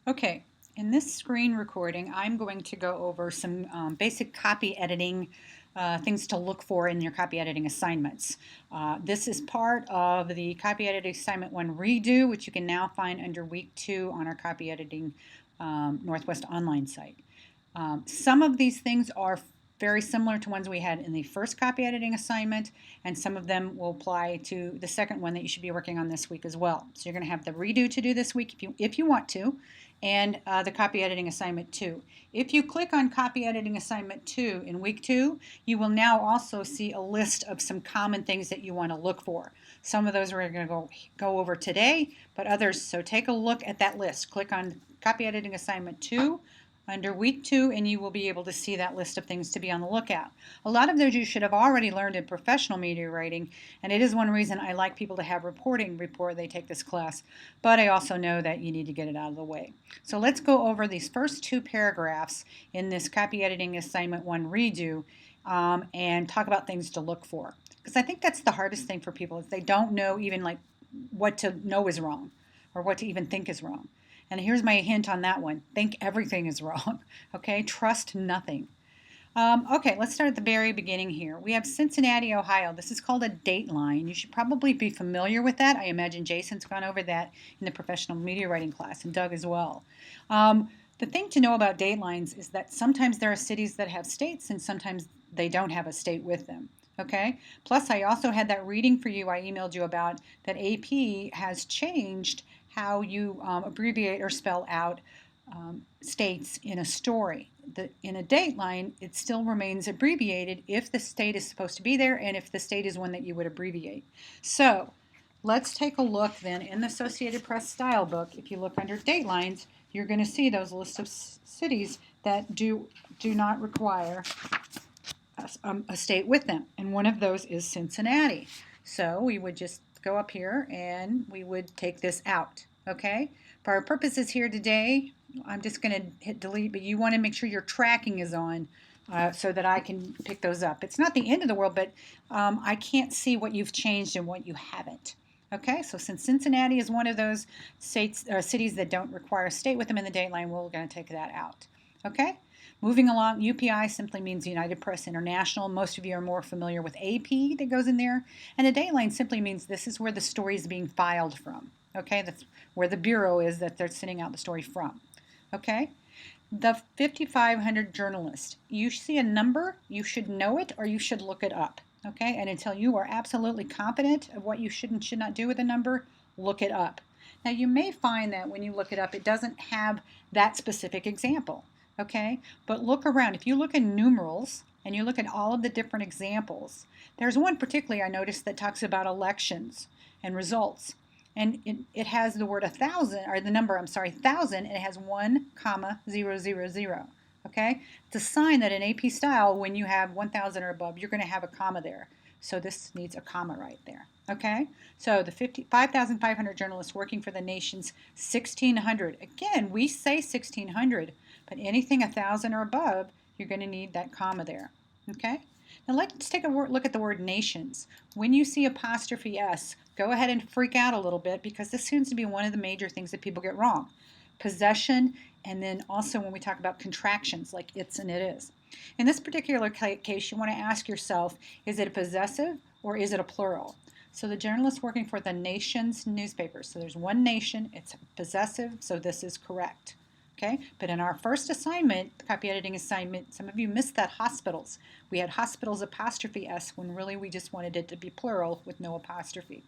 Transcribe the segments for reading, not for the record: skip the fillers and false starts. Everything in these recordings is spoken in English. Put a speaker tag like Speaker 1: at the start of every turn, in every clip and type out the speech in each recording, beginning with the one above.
Speaker 1: Okay, in this screen recording, I'm going to go over some basic copy editing things to look for in your copy editing assignments. This is part of the Copy Editing Assignment 1 redo, which you can now find under week 2 on our Copy Editing Northwest online site. Some of these things are very similar to ones we had in the first copy editing assignment, and some of them will apply to the second one that you should be working on this week as well. So you're going to have the redo to do this week if you want to, and the copy editing assignment 2. If you click on copy editing assignment 2 in week 2, you will now also see a list of some common things that you want to look for. Some of those we're going to go over today, but others, so take a look at that list. Click on copy editing assignment 2 under week 2, and you will be able to see that list of things to be on the lookout. A lot of those you should have already learned in professional media writing, and it is one reason I like people to have reporting before they take this class, but I also know that you need to get it out of the way. So let's go over these first 2 paragraphs in this copy editing assignment 1 redo and talk about things to look for. Because I think that's the hardest thing for people is they don't know even like what to know is wrong or what to even think is wrong. And here's my hint on that one. Think everything is wrong. Okay, trust nothing. Okay, let's start at the very beginning here. We have Cincinnati, Ohio. This is called a date line. You should probably be familiar with that. I imagine Jason's gone over that in the professional media writing class, and Doug as well. The thing to know about date lines is that sometimes there are cities that have states and sometimes they don't have a state with them. Okay, plus I also had that reading for you I emailed you about that AP has changed how you abbreviate or spell out states in a story. In a date line, it still remains abbreviated if the state is supposed to be there and if the state is one that you would abbreviate. So let's take a look then in the Associated Press style book. If you look under date lines, you're going to see those lists of cities that do not require a state with them, and one of those is Cincinnati. So we would just go up here and we would take this out. Okay, for our purposes here today, I'm just going to hit delete, but you want to make sure your tracking is on so that I can pick those up. It's not the end of the world, but I can't see what you've changed and what you haven't. Okay, so since Cincinnati is one of those states or cities that don't require a state with them in the date line, we're going to take that out. Okay, moving along, UPI simply means United Press International. Most of you are more familiar with AP that goes in there, and a date line simply means this is where the story is being filed from. Okay, that's where the bureau is that they're sending out the story from. Okay, the 5,500 journalists. You see a number, you should know it or you should look it up. Okay, and until you are absolutely confident of what you should and should not do with a number, look it up. Now you may find that when you look it up, it doesn't have that specific example. Okay, but look around. If you look in numerals and you look at all of the different examples, there's one particularly I noticed that talks about elections and results. And it has the word 1,000, or the number, 1,000, and it has 1,000. Okay? It's a sign that in AP style, when you have 1,000 or above, you're going to have a comma there. So this needs a comma right there. Okay? So the 5,500 journalists working for the nation's 1,600. Again, we say 1,600, but anything 1,000 or above, you're going to need that comma there. Okay? Now let's take a look at the word nations. When you see apostrophe S, go ahead and freak out a little bit because this seems to be one of the major things that people get wrong. Possession, and then also when we talk about contractions like it's and it is. In this particular case, you want to ask yourself, is it a possessive or is it a plural? So the journalist working for the nation's newspaper. So there's one nation, it's possessive, so this is correct. Okay, but in our first assignment, the copy editing assignment, some of you missed that hospitals. We had hospitals apostrophe S when really we just wanted it to be plural with no apostrophe.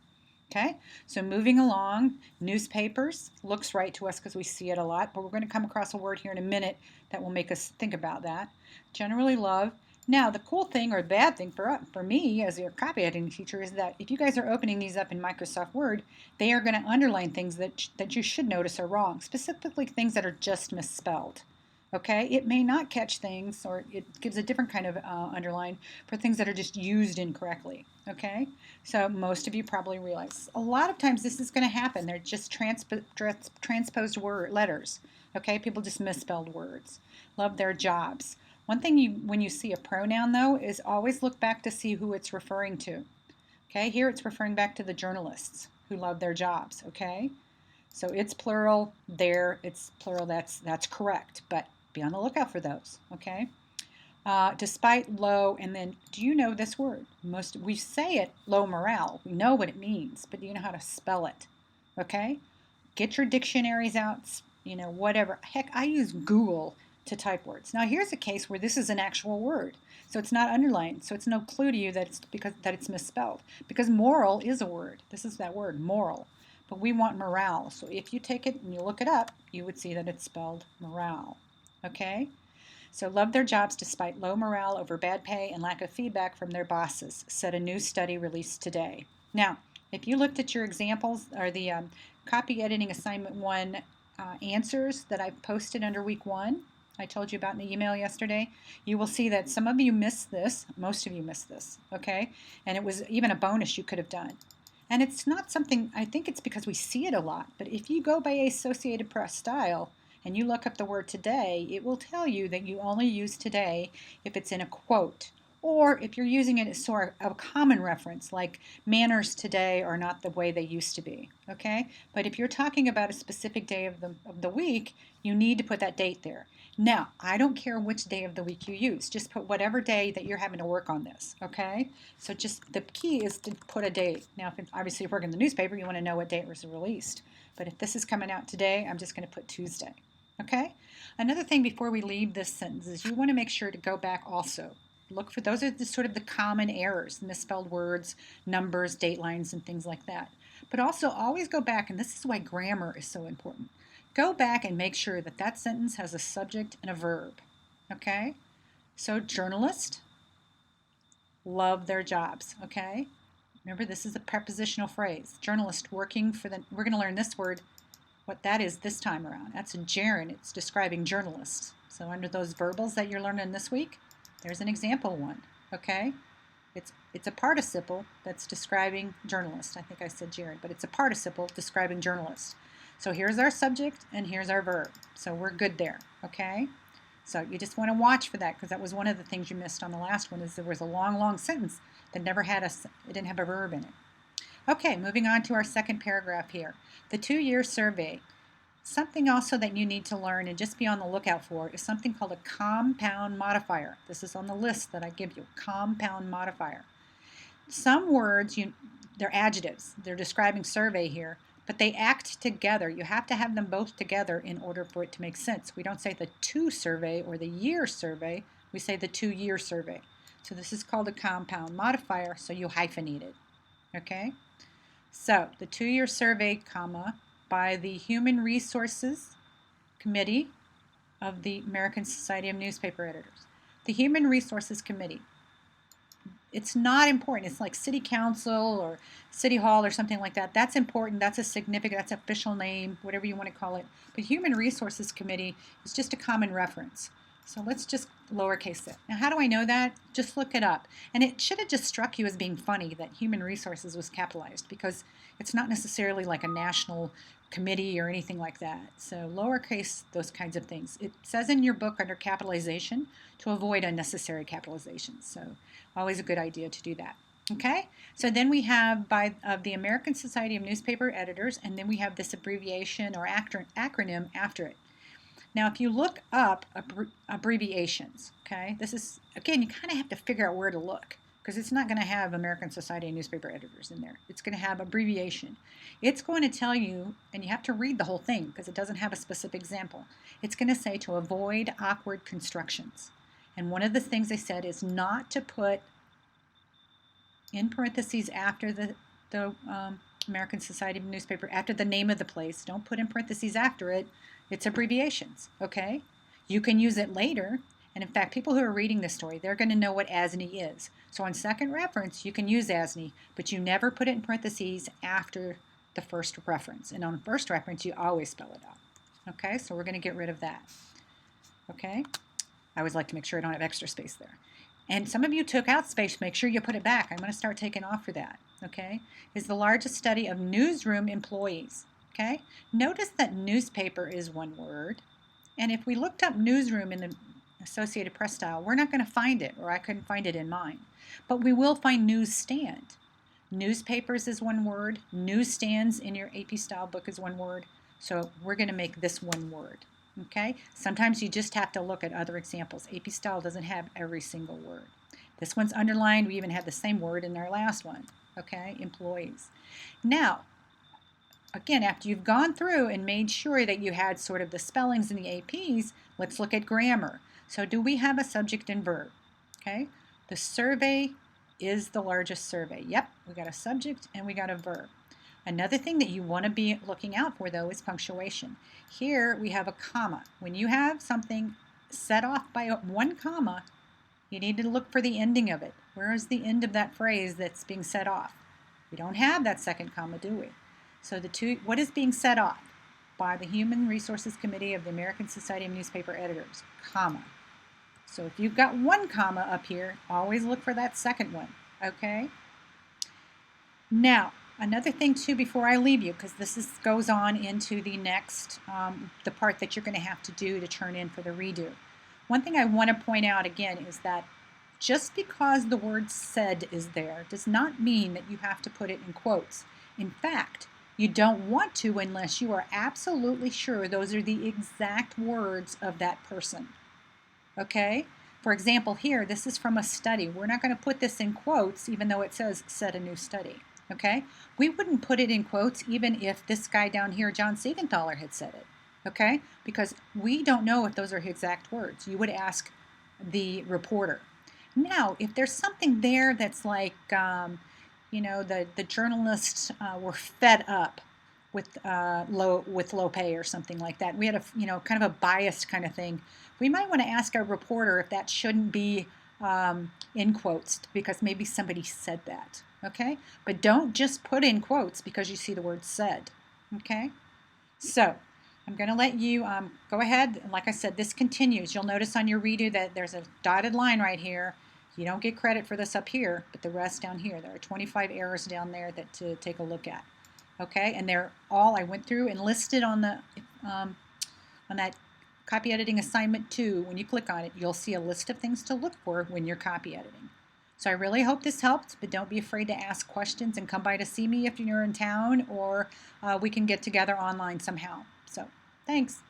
Speaker 1: Okay, so moving along, newspapers looks right to us because we see it a lot, but we're going to come across a word here in a minute that will make us think about that. Generally love. Now, the cool thing or bad thing for me as your copy editing teacher is that if you guys are opening these up in Microsoft Word, they are going to underline things that you should notice are wrong, specifically things that are just misspelled. Okay, it may not catch things, or it gives a different kind of underline for things that are just used incorrectly. Okay, so most of you probably realize a lot of times this is going to happen. They're just transposed letters. Okay, people just misspelled words. Love their jobs. One thing when you see a pronoun though is always look back to see who it's referring to. Okay, here it's referring back to the journalists who love their jobs. Okay, So it's plural there, it's plural, that's correct, but be on the lookout for those, okay? Despite low, and then do you know this word? We say it low morale. We know what it means, but do you know how to spell it? Okay? Get your dictionaries out, whatever. Heck, I use Google to type words. Now here's a case where this is an actual word. So it's not underlined, so it's no clue to you that it's misspelled. Because moral is a word. This is that word, moral. But we want morale. So if you take it and you look it up, you would see that it's spelled morale. Okay? So love their jobs despite low morale over bad pay and lack of feedback from their bosses, said a new study released today. Now, if you looked at your examples or the copy editing assignment 1 answers that I posted under week 1, I told you about in the email yesterday, you will see that some of you missed this, most of you missed this, okay? And it was even a bonus you could have done. And it's not something, I think it's because we see it a lot, but if you go by Associated Press style, and you look up the word today, it will tell you that you only use today if it's in a quote, or if you're using it as sort of a common reference, like manners today are not the way they used to be, okay? But if you're talking about a specific day of the week, you need to put that date there. Now, I don't care which day of the week you use. Just put whatever day that you're having to work on this, okay? So just the key is to put a date. Now, obviously, if you work in the newspaper, you want to know what date it was released. But if this is coming out today, I'm just going to put Tuesday. Okay? Another thing before we leave this sentence is you want to make sure to go back also. Look for those are sort of the common errors, misspelled words, numbers, date lines, and things like that. But also always go back, and this is why grammar is so important. Go back and make sure that that sentence has a subject and a verb. Okay? So journalist, love their jobs. Okay? Remember, this is a prepositional phrase. Journalist working for we're going to learn this word, what that is this time around. That's a gerund. It's describing journalists. So under those verbals that you're learning this week, there's an example one, okay? It's a participle that's describing journalist. I think I said gerund, but it's a participle describing journalist. So here's our subject and here's our verb. So we're good there, okay? So you just want to watch for that because that was one of the things you missed on the last one is there was a long sentence that never had it didn't have a verb in it. Okay, moving on to our second paragraph here. The 2-year survey. Something also that you need to learn and just be on the lookout for is something called a compound modifier. This is on the list that I give you, compound modifier. Some words, they're adjectives. They're describing survey here, but they act together. You have to have them both together in order for it to make sense. We don't say the 2 survey or the year survey. We say the 2-year survey. So this is called a compound modifier, so you hyphenate it. Okay? So the 2-year survey, comma, by the Human Resources Committee of the American Society of Newspaper Editors. The Human Resources Committee. It's not important. It's like City Council or City Hall or something like that. That's important. That's a significant, that's an official name, whatever you want to call it. But Human Resources Committee is just a common reference. So let's just lowercase it. Now, how do I know that? Just look it up. And it should have just struck you as being funny that Human Resources was capitalized because it's not necessarily like a national committee or anything like that. So lowercase, those kinds of things. It says in your book under capitalization to avoid unnecessary capitalizations. So always a good idea to do that. Okay, so then we have the American Society of Newspaper Editors, and then we have this abbreviation or acronym after it. Now, if you look up abbreviations, okay, this is, again, you kind of have to figure out where to look because it's not going to have American Society of Newspaper Editors in there. It's going to have abbreviation. It's going to tell you, and you have to read the whole thing because it doesn't have a specific example. It's going to say to avoid awkward constructions. And one of the things they said is not to put in parentheses after the American Society of Newspaper, after the name of the place. Don't put in parentheses after it. It's abbreviations, okay? You can use it later, and in fact, people who are reading this story, they're going to know what ASNI is. So on second reference, you can use ASNI, but you never put it in parentheses after the first reference. And on first reference, you always spell it out. Okay, so we're going to get rid of that. Okay, I always like to make sure I don't have extra space there. And some of you took out space, make sure you put it back. I'm going to start taking off for that. Okay, is the largest study of newsroom employees. Okay, notice that newspaper is one word, and if we looked up newsroom in the Associated Press style, we're not going to find it, or I couldn't find it in mine, but we will find newsstand. Newspapers is one word, newsstands in your AP style book is one word, So we're going to make this one word. Okay? Sometimes you just have to look at other examples. AP style doesn't have every single word. This one's underlined. We even had the same word in our last one. Okay? Employees. Now, again, after you've gone through and made sure that you had sort of the spellings in the APs, let's look at grammar. So do we have a subject and verb? Okay? The survey is the largest survey. Yep, we got a subject and we got a verb. Another thing that you want to be looking out for, though, is punctuation. Here we have a comma. When you have something set off by one comma, you need to look for the ending of it. Where is the end of that phrase that's being set off? We don't have that second comma, do we? So what is being set off? By the Human Resources Committee of the American Society of Newspaper Editors, comma. So if you've got one comma up here, always look for that second one, okay? Now, another thing too before I leave you, because goes on into the next, the part that you're going to have to do to turn in for the redo. One thing I want to point out again is that just because the word said is there does not mean that you have to put it in quotes. In fact, you don't want to unless you are absolutely sure those are the exact words of that person. Okay? For example, here, this is from a study. We're not going to put this in quotes even though it says said a new study. Okay? We wouldn't put it in quotes even if this guy down here, John Siegenthaler, had said it. Okay? Because we don't know if those are his exact words. You would ask the reporter. Now, if there's something there that's like, the journalists were fed up with low pay or something like that. We had a kind of a biased kind of thing. We might want to ask our reporter if that shouldn't be in quotes because maybe somebody said that. Okay, but don't just put in quotes because you see the word said. Okay, so I'm going to let you go ahead. Like I said, this continues. You'll notice on your redo that there's a dotted line right here. You don't get credit for this up here, but the rest down here. There are 25 errors down there that to take a look at. Okay, and they're all I went through and listed on the on that copy editing assignment 2. When you click on it, you'll see a list of things to look for when you're copy editing. So I really hope this helped, but don't be afraid to ask questions and come by to see me if you're in town, or we can get together online somehow. So thanks.